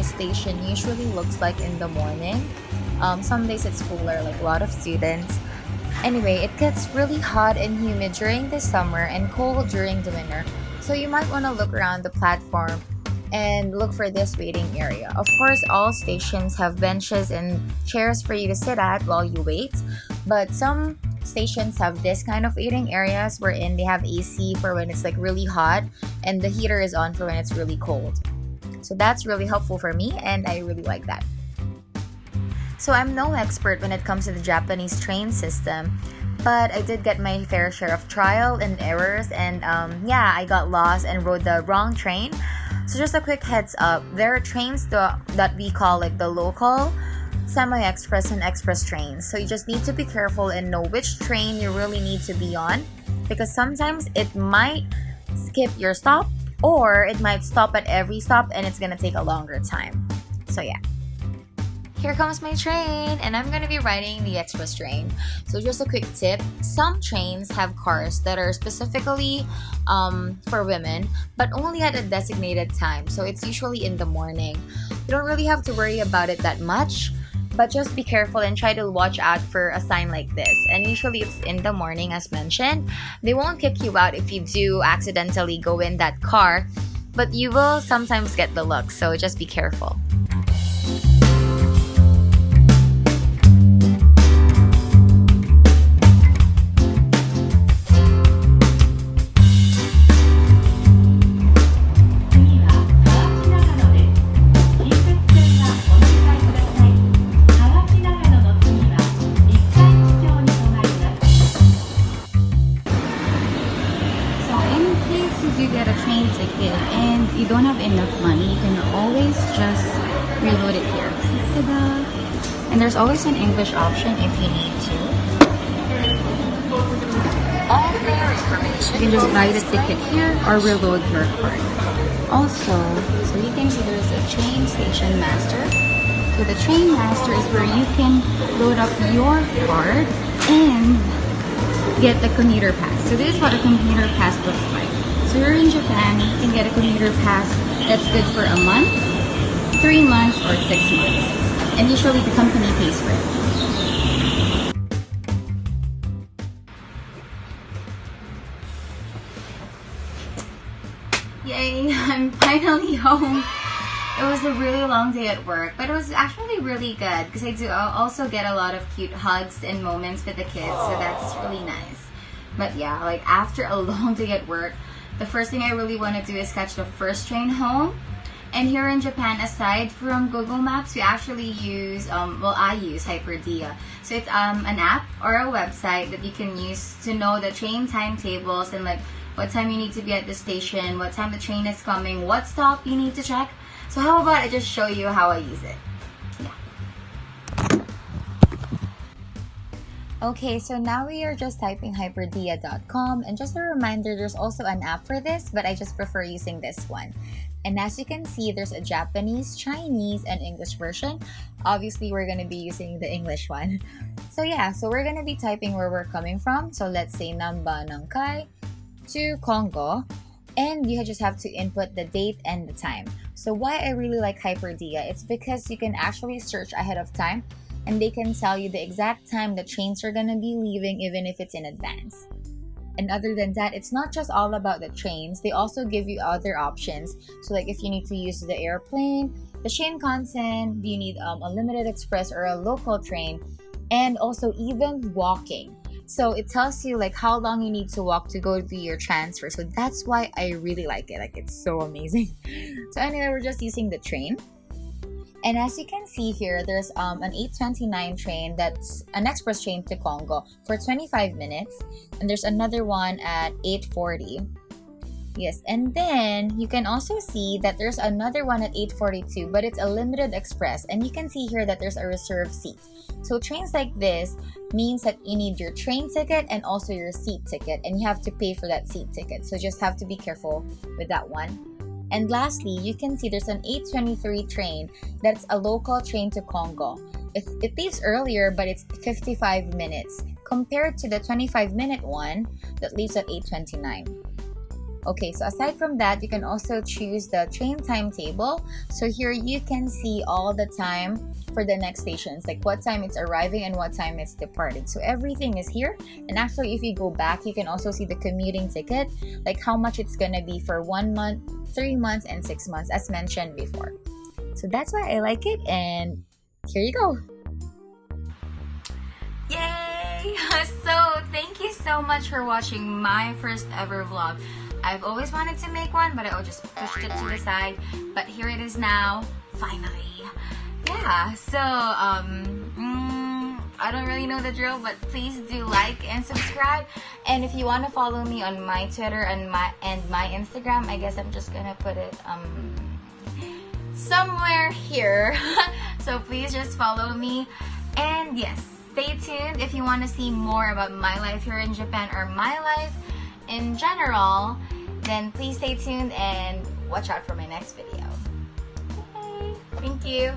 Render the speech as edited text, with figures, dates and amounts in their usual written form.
station usually looks like in the morning. Some days it's fuller, like a lot of students. Anyway, it gets really hot and humid during the summer and cold during the winter. So you might want to look around the platform and look for this waiting area. Of course, all stations have benches and chairs for you to sit at while you wait, but some stations have this kind of waiting areas wherein they have AC for when it's like really hot and the heater is on for when it's really cold. So that's really helpful for me and I really like that. So I'm no expert when it comes to the Japanese train system, but I did get my fair share of trial and errors, and yeah, I got lost and rode the wrong train. So just a quick heads up, there are trains that we call like the local, semi-express, and express trains. So you just need to be careful and know which train you really need to be on, because sometimes it might skip your stop or it might stop at every stop and it's gonna take a longer time. So yeah. Here comes my train, and I'm gonna be riding the express train. So just a quick tip, some trains have cars that are specifically for women, but only at a designated time. So it's usually in the morning. You don't really have to worry about it that much, but just be careful and try to watch out for a sign like this. And usually it's in the morning as mentioned. They won't kick you out if you do accidentally go in that car, but you will sometimes get the look, so just be careful. You get a train ticket and you don't have enough money, you can always just reload it here. Ta-da! And there's always an English option if you need to. You can just buy the ticket here or reload your card. Also, so you can see there's a train station master. So the train master is where you can load up your card and get the commuter pass. So this is what a commuter pass looks like. So you're in Japan, you can get a commuter pass that's good for a month, 3 months, or 6 months. And usually the company pays for it. Yay, I'm finally home. It was a really long day at work, but it was actually really good because I do also get a lot of cute hugs and moments with the kids, so that's really nice. But yeah, like after a long day at work, the first thing I really want to do is catch the first train home. And here in Japan, aside from Google Maps, we actually use, I use Hyperdia. So it's an app or a website that you can use to know the train timetables and like what time you need to be at the station, what time the train is coming, what stop you need to check. So how about I just show you how I use it? Okay, so now we are just typing hyperdia.com, and just a reminder, there's also an app for this, but I just prefer using this one. And as you can see, there's a Japanese, Chinese, and English version. Obviously, we're going to be using the English one. So yeah, so we're going to be typing where we're coming from. So let's say Namba Nankai to Congo, and you just have to input the date and the time. So why I really like Hyperdia, it's because you can actually search ahead of time, and they can tell you the exact time the trains are gonna be leaving even if it's in advance. And other than that, it's not just all about the trains, they also give you other options. So like if you need to use the airplane, the Shinkansen, you need a limited express or a local train, and also even walking. So it tells you like how long you need to walk to go to your transfer. So that's why I really like it, like it's so amazing. So anyway, we're just using the train. And as you can see here, there's an 8:29 train that's an express train to Congo for 25 minutes. And there's another one at 8:40. Yes, and then you can also see that there's another one at 8:42, but it's a limited express. And you can see here that there's a reserved seat. So trains like this means that you need your train ticket and also your seat ticket. And you have to pay for that seat ticket. So just have to be careful with that one. And lastly, you can see there's an 8:23 train that's a local train to Congo. It leaves earlier, but it's 55 minutes compared to the 25-minute one that leaves at 8:29. Okay, so aside from that, you can also choose the train timetable. So here you can see all the time for the next stations, like what time it's arriving and what time it's departing. So everything is here. And actually, if you go back, you can also see the commuting ticket, like how much it's gonna be for 1 month, 3 months, and 6 months, as mentioned before. So that's why I like it, and here you go. Yay! So thank you so much for watching my first ever vlog. I've always wanted to make one, but I just pushed it to the side. But here it is now, finally. Yeah, so I don't really know the drill, but please do like and subscribe. And if you want to follow me on my Twitter and my Instagram, I guess I'm just gonna put it somewhere here. So please just follow me. And yes, stay tuned if you want to see more about my life here in Japan or my life in general. Then please stay tuned and watch out for my next video. Okay, thank you.